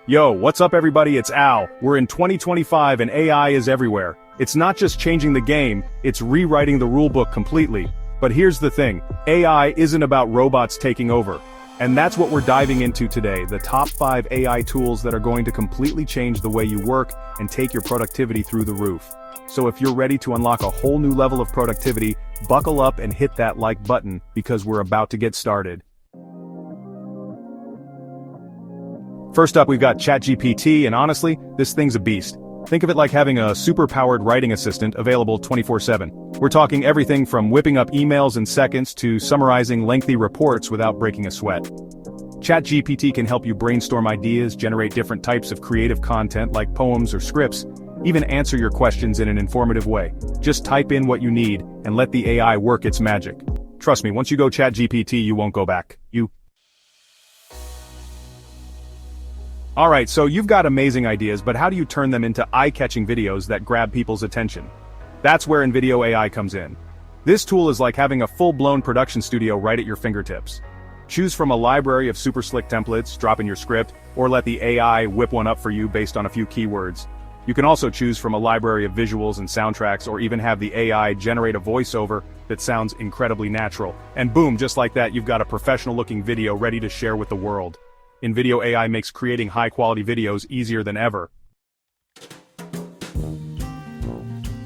Yo, what's up everybody, it's Al. We're in 2025 and AI is everywhere. It's not just changing the game, it's rewriting the rulebook completely. But here's the thing, AI isn't about robots taking over. And that's what we're diving into today, the top 5 AI tools that are going to completely change the way you work and take your productivity through the roof. So if you're ready to unlock a whole new level of productivity, buckle up and hit that like button because we're about to get started. First up, we've got ChatGPT, and honestly, this thing's a beast. Think of it like having a super-powered writing assistant available 24/7. We're talking everything from whipping up emails in seconds to summarizing lengthy reports without breaking a sweat. ChatGPT can help you brainstorm ideas, generate different types of creative content like poems or scripts, even answer your questions in an informative way. Just type in what you need and let the AI work its magic. Trust me, once you go ChatGPT, you won't go back. Alright, so you've got amazing ideas, but how do you turn them into eye-catching videos that grab people's attention? That's where InVideo AI comes in. This tool is like having a full-blown production studio right at your fingertips. Choose from a library of super slick templates, drop in your script, or let the AI whip one up for you based on a few keywords. You can also choose from a library of visuals and soundtracks, or even have the AI generate a voiceover that sounds incredibly natural. And boom, just like that, you've got a professional-looking video ready to share with the world. InVideo AI makes creating high-quality videos easier than ever.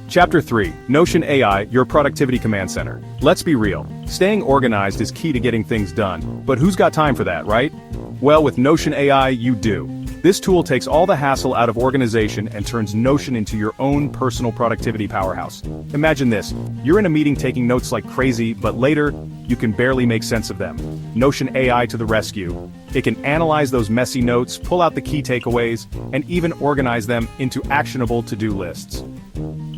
Chapter 3, Notion AI, your productivity command center. Let's be real, staying organized is key to getting things done, but who's got time for that, right? Well, with Notion AI, you do. This tool takes all the hassle out of organization and turns Notion into your own personal productivity powerhouse. Imagine this, you're in a meeting taking notes like crazy, but later, you can barely make sense of them. Notion AI to the rescue. It can analyze those messy notes, pull out the key takeaways, and even organize them into actionable to-do lists.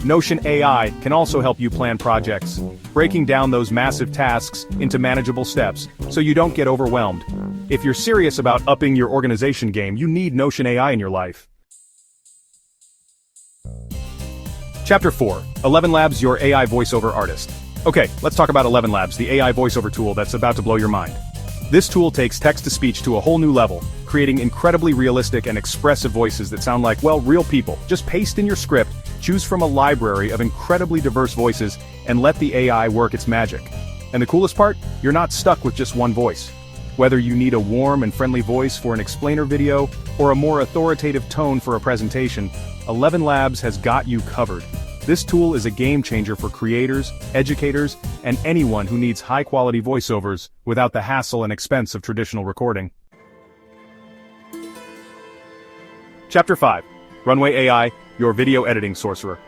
Notion AI can also help you plan projects, breaking down those massive tasks into manageable steps, so you don't get overwhelmed. If you're serious about upping your organization game, you need Notion AI in your life. Chapter 4, ElevenLabs, your AI voiceover artist. Okay, let's talk about ElevenLabs, the AI voiceover tool that's about to blow your mind. This tool takes text-to-speech to a whole new level, creating incredibly realistic and expressive voices that sound like, well, real people. Just paste in your script, choose from a library of incredibly diverse voices, and let the AI work its magic. And the coolest part? You're not stuck with just one voice. Whether you need a warm and friendly voice for an explainer video, or a more authoritative tone for a presentation, ElevenLabs has got you covered. This tool is a game changer for creators, educators, and anyone who needs high-quality voiceovers without the hassle and expense of traditional recording. Chapter 5, Runway AI, your video editing sorcerer.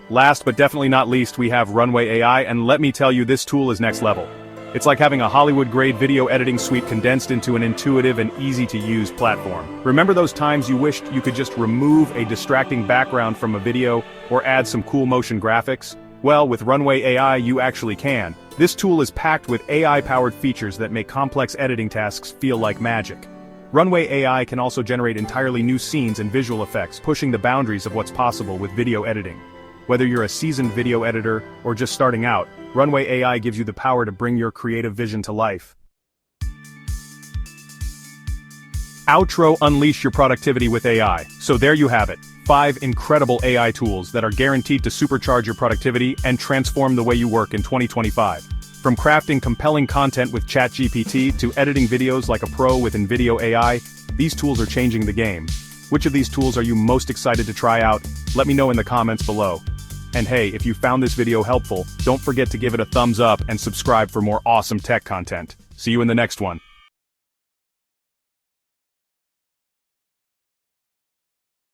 Last but definitely not least, we have Runway AI, and let me tell you, this tool is next level. It's like having a Hollywood-grade video editing suite condensed into an intuitive and easy-to-use platform. Remember those times you wished you could just remove a distracting background from a video or add some cool motion graphics? Well, with Runway AI, you actually can. This tool is packed with AI-powered features that make complex editing tasks feel like magic. Runway AI can also generate entirely new scenes and visual effects, pushing the boundaries of what's possible with video editing. Whether you're a seasoned video editor or just starting out, Runway AI gives you the power to bring your creative vision to life. Outro, unleash your productivity with AI. So there you have it, 5 incredible AI tools that are guaranteed to supercharge your productivity and transform the way you work in 2025. From crafting compelling content with ChatGPT to editing videos like a pro with InVideo AI, these tools are changing the game. Which of these tools are you most excited to try out? Let me know in the comments below. And hey, if you found this video helpful, don't forget to give it a thumbs up and subscribe for more awesome tech content. See you in the next one.